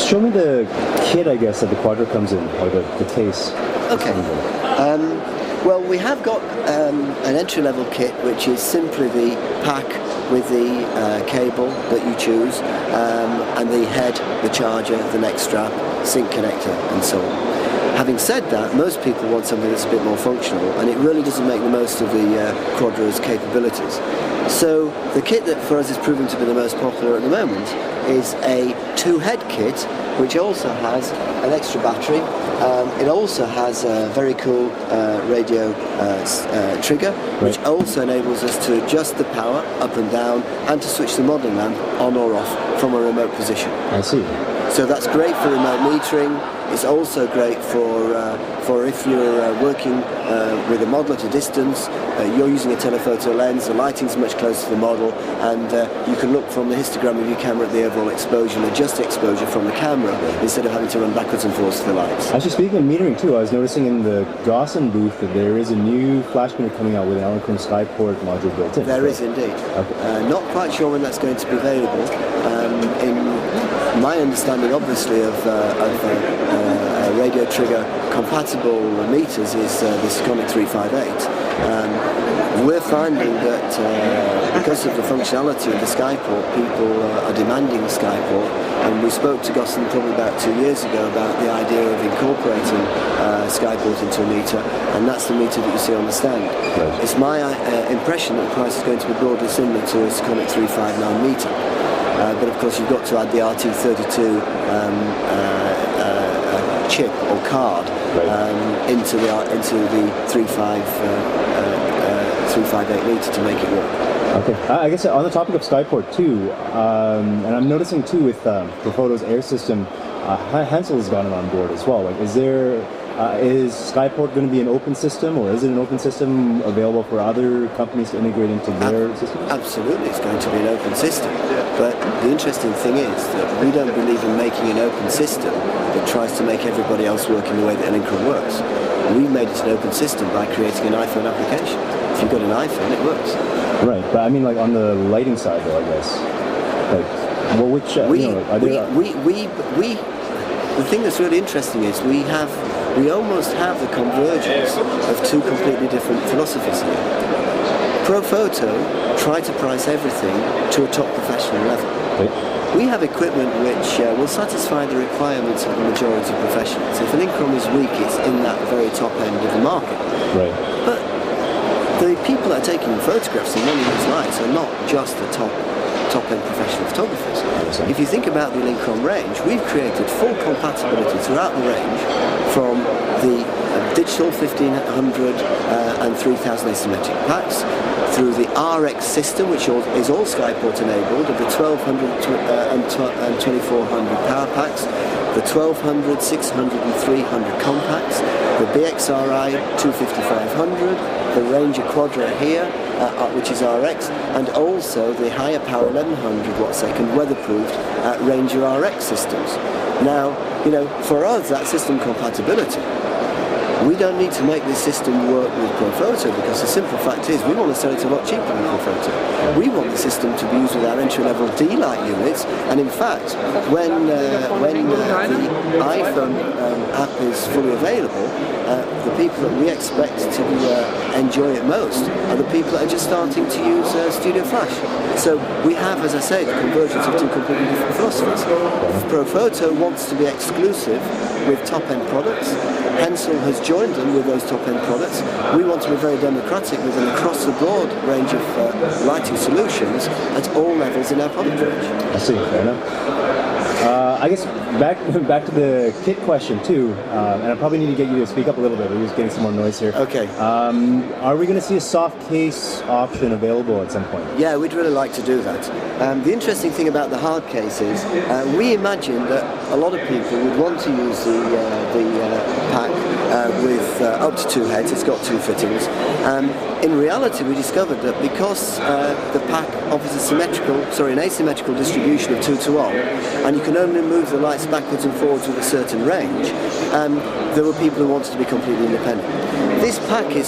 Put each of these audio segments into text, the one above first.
Show me the kit, I guess, that the Quadro comes in, or the case. Okay. Well, we have got an entry-level kit, which is simply the pack with the cable that you choose, and the head, the charger, the neck strap, sync connector, and so on. Having said that, most people want something that's a bit more functional, and it really doesn't make the most of the Quadro's capabilities. So the kit that for us is proving to be the most popular at the moment is a two-head kit, which also has an extra battery. It also has a very cool radio trigger, which also enables us to adjust the power up and down and to switch the modelling lamp on or off from a remote position. I see. So that's great for remote metering. It's also great for if you're working with a model at a distance, you're using a telephoto lens, the lighting's much closer to the model, and you can look from the histogram of your camera at the overall exposure and adjust the exposure from the camera instead of having to run backwards and forwards to the lights. Actually, speaking of metering too, I was noticing in the Gaussian booth that there is a new flash meter coming out with an Elinchrom Skyport module built in. There is indeed. Okay. Not quite sure when that's going to be available. In my understanding, obviously, of radio trigger compatible meters is the Sekonic 358. We're finding that because of the functionality of the Skyport, people are demanding the Skyport, and we spoke to Gosson probably about 2 years ago about the idea of incorporating Skyport into a meter, and that's the meter that you see on the stand. Right. It's my impression that the price is going to be broadly similar to a Sekonic 359 meter. But of course you've got to add the RT32 chip or card into the 358 meter to make it work. Okay. I guess on the topic of Skyport too, and I'm noticing too with Profoto's Air system, Hensel has gotten on board as well. Like, is Skyport going to be an open system, or is it an open system available for other companies to integrate into their systems? Absolutely, it's going to be an open system. But the interesting thing is that we don't believe in making an open system that tries to make everybody else work in the way that Elinchrom works. We made it an open system by creating an iPhone application. If you've got an iPhone, it works. Right, but I mean, like on the lighting side, though, I guess. Like, well, which the thing that's really interesting is we almost have the convergence of two completely different philosophies here. Profoto try to price everything to a top professional level. Right. We have equipment which will satisfy the requirements of the majority of professionals. If Elinchrom is weak, it's in that very top end of the market. Right. But the people that are taking photographs and running these lights are not just the top-end professional photographers. If you think about the Elinchrom range, we've created full compatibility throughout the range from the digital 1500 and 3000 asymmetric packs, through the RX system, which is all Skyport enabled, of the 1200 and 2400 power packs, the 1200, 600 and 300 compacts, the BXRI 250-500, the Ranger Quadro here, which is RX, and also the higher power 1100 watt-second weatherproofed Ranger RX systems. Now, for us, that system compatibility, we don't need to make this system work with Profoto, because the simple fact is we want to sell it a lot cheaper than Profoto. We want the system to be used with our entry-level D-Light units, and in fact, when the iPhone app is fully available, the people that we expect to enjoy it most are the people that are just starting to use Studio Flash. So we have, as I say, the convergence of two completely different philosophies. Profoto wants to be exclusive with top-end products. Hensel has joined them with those top-end products. We want to be very democratic with an across-the-board range of lighting solutions at all levels in our product range. I see, fair enough. I guess back to the kit question too, and I probably need to get you to speak up a little bit. We're just getting some more noise here. Okay. Are we going to see a soft case option available at some point? Yeah, we'd really like to do that. The interesting thing about the hard case is we imagine that a lot of people would want to use the pack with up to two heads. It's got two fittings. In reality, we discovered that because the pack offers an asymmetrical distribution of 2 to 1, and you can only move the lights backwards and forwards with a certain range, there were people who wanted to be completely independent. This package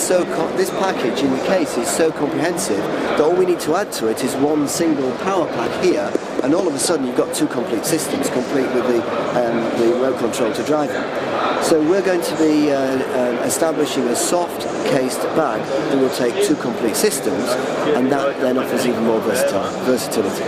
in the case is so comprehensive that all we need to add to it is one single power pack here, and all of a sudden you've got two complete systems, complete with the the remote control to drive it. So we're going to be establishing a soft cased bag that will take two complete systems, and that then offers even more versatility.